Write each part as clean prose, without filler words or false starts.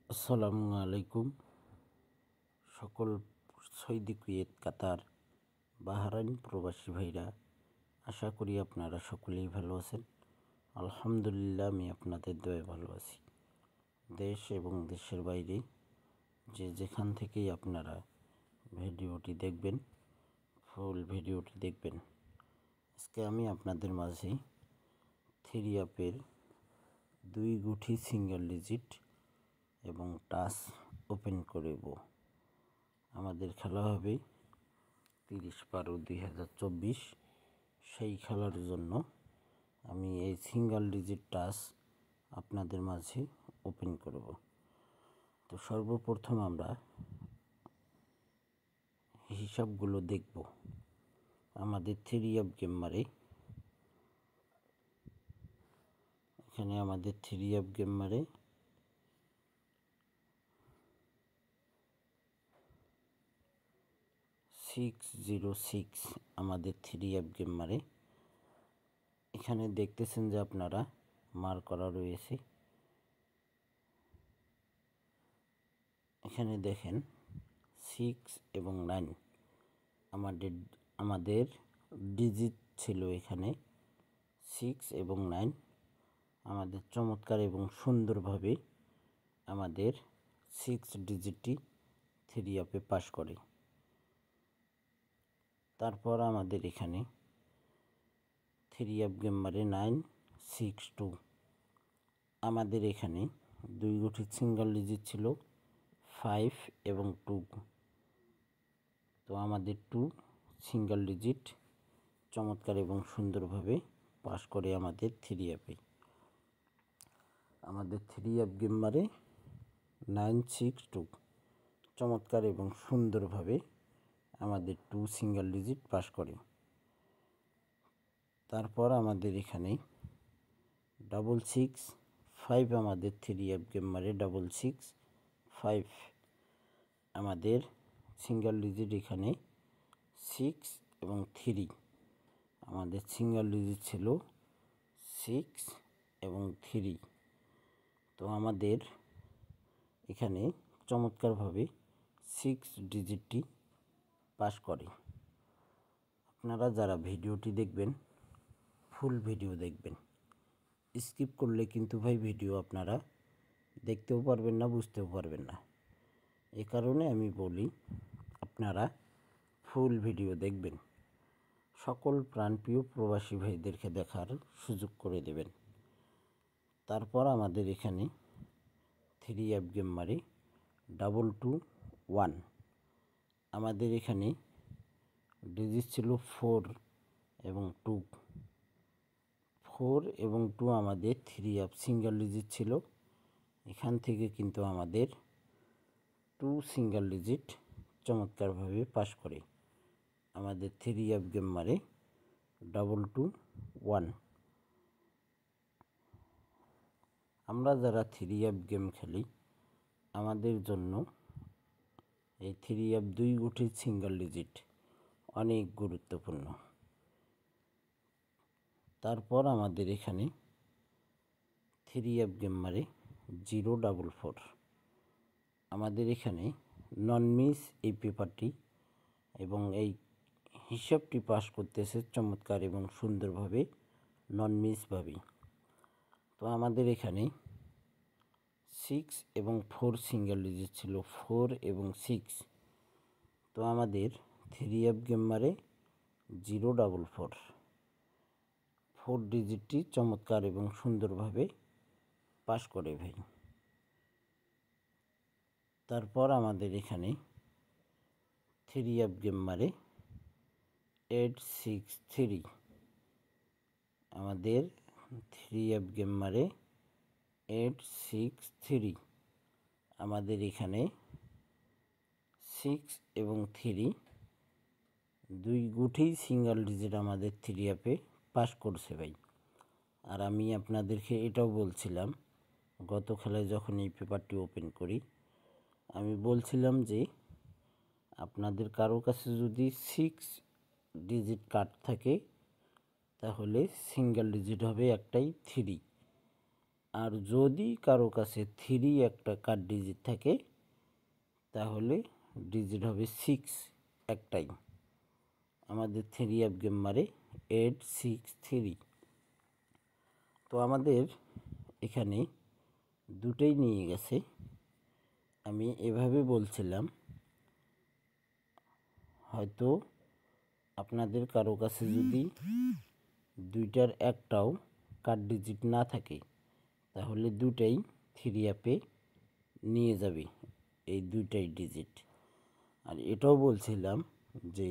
আসসালামু আলাইকুম। সকল সৌদি, কুয়েত, কাতার, বাহরাইন প্রবাসী ভাইরা, আশা করি আপনারা সকলেই ভালো আছেন। আলহামদুলিল্লাহ, আমি আপনাদের দয়ায় ভালো আছি। দেশ এবং দেশের বাইরে যে যেখান থেকেই আপনারা ভিডিওটি দেখবেন, ফুল ভিডিওটি দেখবেন। আজকে আমি আপনাদের মাঝে থ্রি অ্যাপের 2 গুঠি সিঙ্গেল ডিজিট এবং টাচ ওপেন করব। আমাদের খেলা হবে 30/12/2024। সেই খেলার জন্য আমি এই সিঙ্গেল ডিজিট টাচ আপনাদের মাঝে ওপেন করব। তো সর্বপ্রথম আমরা হিসাবগুলো দেখব। আমাদের থ্রি অ্যাপ গেমারে এখানে আমাদের থ্রি অ্যাপ গেমারে 606 আমাদের থ্রি অ্যাপ গেমারে এখানে দেখতেছেন যে আপনারা মার্ক করা রয়েছে। এখানে দেখেন 6 এবং 9 আমাদের ডিজিট ছিল। এখানে 6 এবং 9 আমাদের চমৎকার এবং সুন্দরভাবে আমাদের 6 ডিজিটটি থ্রি অ্যাপে পাস করে। তারপর আমাদের এখানে থ্রি অ্যাপ গেমারে 962 আমাদের এখানে 2 গুটি সিঙ্গেল ডিজিট ছিল 5 এবং 2। তো আমাদের 2 সিঙ্গেল ডিজিট চমৎকার এবং সুন্দরভাবে পাস করে আমাদের থ্রি অ্যাপে। আমাদের থ্রি অ্যাপ গেমারে 962 চমৎকার এবং সুন্দরভাবে আমাদের 2 সিঙ্গেল ডিজিট পাস করে। তারপর আমাদের এখানে 665 আমাদের থ্রি অ্যাপ গেমারে 665 আমাদের সিঙ্গেল ডিজিট এখানে 6 এবং 3 আমাদের সিঙ্গেল ডিজিট ছিল 6 এবং 3। তো আমাদের এখানে চমৎকারভাবে 6 ডিজিটটি পাস করে। আপনারা যারা ভিডিওটি দেখবেন, ফুল ভিডিও দেখবেন। স্কিপ করলে কিন্তু ভাই ভিডিও আপনারা দেখতেও পারবেন না, বুঝতেও পারবেন না। এ কারণে আমি বলি আপনারা ফুল ভিডিও দেখবেন। সকল প্রাণপ্রিয় প্রবাসী ভাইদেরকে দেখার সুযোগ করে দেবেন। তারপর আমাদের এখানে থ্রি অ্যাপ গেমারে 221 আমাদের এখানে ডিজিট ছিল 4 এবং 2। 4 এবং 2 আমাদের থ্রি অ্যাপ সিঙ্গেল ডিজিট ছিল। এখান থেকে কিন্তু আমাদের 2 সিঙ্গেল ডিজিট চমৎকারভাবে পাস করে আমাদের থ্রি অ্যাপ গেমারে 221। আমরা যারা থ্রি অ্যাপ গেম খেলি, আমাদের জন্য এই থ্রি অ্যাপ 2 গুটির সিঙ্গেল ডিজিট অনেক গুরুত্বপূর্ণ। তারপর আমাদের এখানে থ্রি অ্যাপ গেমারে 044 আমাদের এখানে নন মিস এই পেপারটি এবং এই হিসাবটি পাস করতেছে চমৎকার এবং সুন্দরভাবে, নন মিসভাবে। তো আমাদের এখানে 6 এবং 4 সিঙ্গেল ডিজিট ছিল, 4 এবং 6। তো আমাদের থ্রি অ্যাপ গেমারে 044 4 ডিজিটটি চমৎকার এবং সুন্দরভাবে পাস করে ভাই। তারপর আমাদের এখানে থ্রি অ্যাপ গেমারে 863 আমাদের থ্রি অ্যাপ গেমারে 863 আমাদের এখানে 6 এবং 3 2 গুটি সিঙ্গেল ডিজিট আমাদের থ্রি অ্যাপে পাস করছে ভাই। আর আমি আপনাদেরকে এটাও বলছিলাম গত খেলায় যখন এই পেপারটি ওপেন করি, আমি বলছিলাম যে আপনাদের কারো কাছে যদি 6 ডিজিট কার্ড থাকে তাহলে সিঙ্গেল ডিজিট হবে একটাই 3, আর যদি কারো কাছে 3 একটা কার্ড ডিজিট থাকে তাহলে ডিজিট হবে 6 একটাই। আমাদের 3 অ্যাপ গেম মারে 8 6 3। তো আমাদের এখানে দুটোই নিয়ে গেছে। আমি এভাবে বলছিলাম, হয়তো আপনাদের কারো কাছে যদি দুইটার একটাও কার্ড ডিজিট না থাকে তাহলে দুটাই 3 অ্যাপে নিয়ে যাবে এই দুইটাই ডিজিট। আর এটাও বলছিলাম যে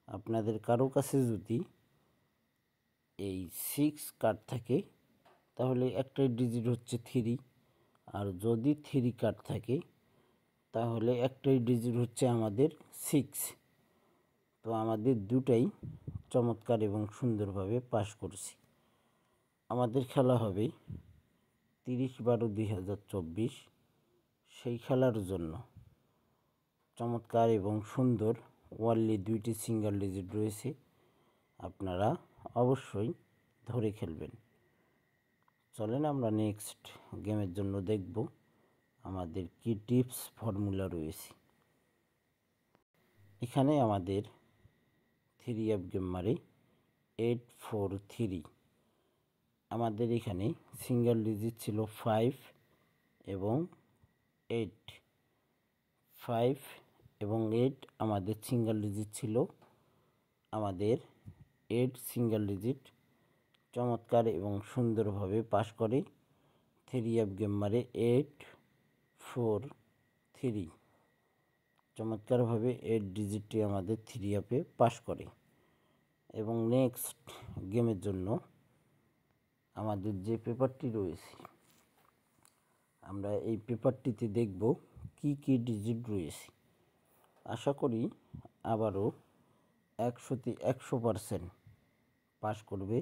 আপনাদের কারো কাছে যদি এই 6 কার্ড থাকে তাহলে একটাই ডিজিট হচ্ছে 3, আর যদি 3 কার্ড থাকে তাহলে একটাই ডিজিট হচ্ছে আমাদের 6। তো আমাদের দুটাই চমৎকার এবং সুন্দরভাবে পাস করছি। আমাদের খেলা হবে 30/12/2024। সেই খেলার জন্য চমৎকার এবং সুন্দর ওয়ানলি 2টি সিঙ্গেল ডিজিট রয়েছে, আপনারা অবশ্যই ধরে খেলবেন। চলেন আমরা নেক্সট গেমের জন্য দেখব আমাদের কি টিপস ফর্মুলা রয়েছে। এখানে আমাদের 3 অ্যাপ গেম মারে 843। আমাদের এখানে সিঙ্গেল ডিজিট ছিল 5 এবং 8। 5 এবং 8 আমাদের সিঙ্গেল ডিজিট ছিল, আমাদের 8 সিঙ্গেল ডিজিট চমৎকার এবং সুন্দরভাবে পাস করে 3 অ্যাপ গেম মারে 843। চমৎকারভাবে 8 ডিজিটটি আমাদের 3 অ্যাপে পাস করে। এবং নেক্সট গেমের জন্য আমাদের যে পেপারটি রয়েছে, আমরা এই পেপারটিতে দেখব কি কি ডিজিট রয়েছে। আশা করি আবারও 100তে 100% পাস করবে।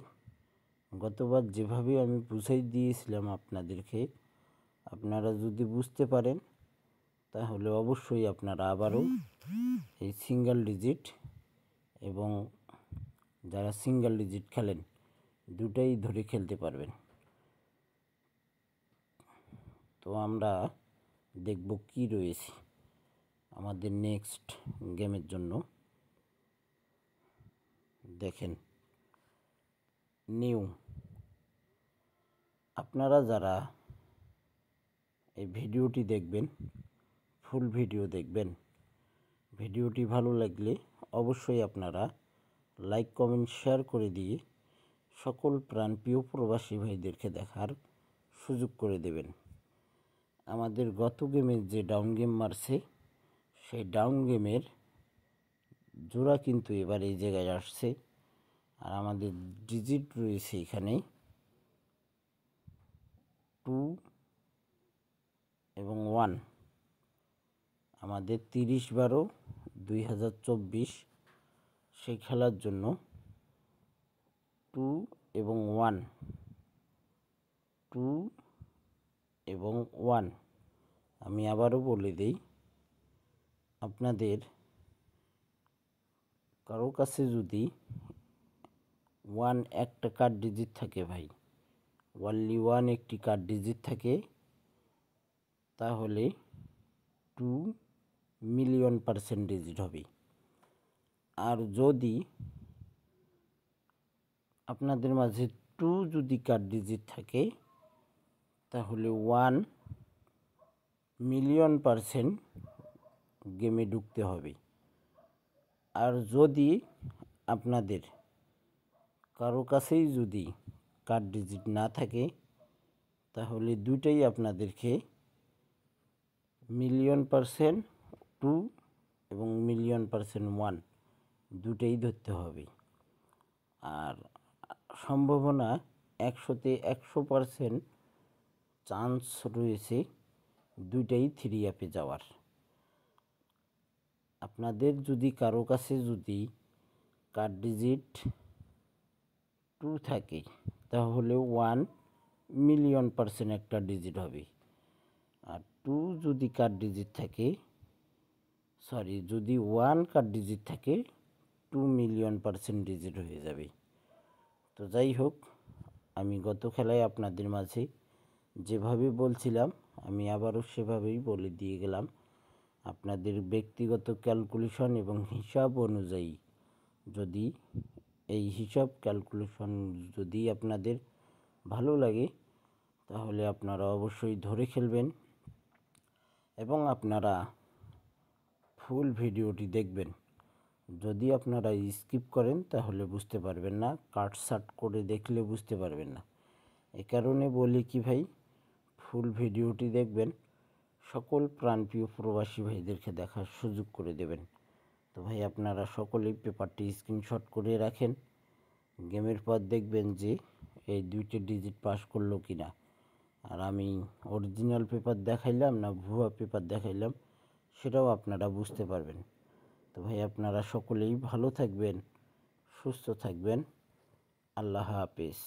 গতবার যেভাবে আমি বুঝাই দিয়েছিলাম আপনাদেরকে, আপনারা যদি বুঝতে পারেন তাহলে অবশ্যই আপনারা আবারও এই সিঙ্গেল ডিজিট এবং যারা সিঙ্গেল ডিজিট খেলেন দুটাই ধরে খেলতে পারবেন। তো আমরা দেখব কি রয়েছে আমাদের নেক্সট গেমের জন্য। দেখেন, নিউ। আপনারা যারা এই ভিডিওটি দেখবেন, ফুল ভিডিও দেখবেন। ভিডিওটি ভালো লাগলে অবশ্যই আপনারা লাইক কমেন্ট শেয়ার করে দিয়ে সকল প্রাণপ্রিয় প্রবাসী ভাইদেরকে দেখার সুযোগ করে দেবেন। আমাদের গত গেমের যে ডাউন গেম মারছে সেই ডাউন গেমের জোড়া কিন্তু এবার এই জায়গায় আসছে। আর আমাদের ডিজিট রয়েছে এখানে 2 এবং 1। আমাদের 30/12/2024 সেই খেলার জন্য 2 এবং 1, 2 এবং 1। আমি আবারও বলে দিই, আপনাদের কারো কাছে যদি 1 একটা কার্ড ডিজিট থাকে ভাই, ওনলি 1 একটি কার্ড ডিজিট থাকে, তাহলে 2 মিলিয়ন% ডিজিট হবে। আর যদি আপনাদের মাঝে 2 যদি কার্ড ডিজিট থাকে তাহলে 1 মিলিয়ন% গেমে ঢুকতে হবে। আর যদি আপনাদের কারো কাছেই যদি কার্ড ডিজিট না থাকে তাহলে দুটাই আপনাদেরকে মিলিয়ন% 2 এবং মিলিয়ন% 1 দুটাই ধরতে হবে। আর সম্ভাবনা 100তে 100% চান্স রয়েছে দুইটাই 3 অ্যাপে যাওয়ার। আপনাদের যদি কারো কাছে যদি কার্ড ডিজিট 2 থাকে তাহলে 1 মিলিয়ন% একটা ডিজিট হবে। আর 2 যদি কার্ড ডিজিট থাকে, যদি 1 কার্ড ডিজিট থাকে 2 মিলিয়ন% ডিজিট হয়ে যাবে। তো যাই হোক, আমি গত খেলায় আপনাদের মাঝে যেভাবে বলছিলাম আমি আবারও সেভাবেই বলে দিয়ে গেলাম। আপনাদের ব্যক্তিগত ক্যালকুলেশন এবং হিসাব অনুযায়ী যদি এই হিসাব ক্যালকুলেশন যদি আপনাদের ভালো লাগে তাহলে আপনারা অবশ্যই ধরে খেলবেন এবং আপনারা ফুল ভিডিওটি দেখবেন। যদি আপনারা স্কিপ করেন তাহলে বুঝতে পারবেন না, কাটসাট করে দেখলে বুঝতে পারবেন না। এ কারণে বলি কি ভাই, ফুল ভিডিওটি দেখবেন, সকল প্রাণপ্রিয় প্রবাসী ভাইদেরকে দেখার সুযোগ করে দেবেন। তো ভাই আপনারা সকলেই পেপারটি স্ক্রিনশট করে রাখেন। গেমের পর দেখবেন যে এই 2টি ডিজিট পাস করলো কি না। আর আমি অরিজিনাল পেপার দেখাইলাম না ভুয়া পেপার দেখাইলাম সেটাও আপনারা বুঝতে পারবেন। তো ভাই আপনারা সকলেই ভালো থাকবেন, সুস্থ থাকবেন। আল্লাহ হাফেজ।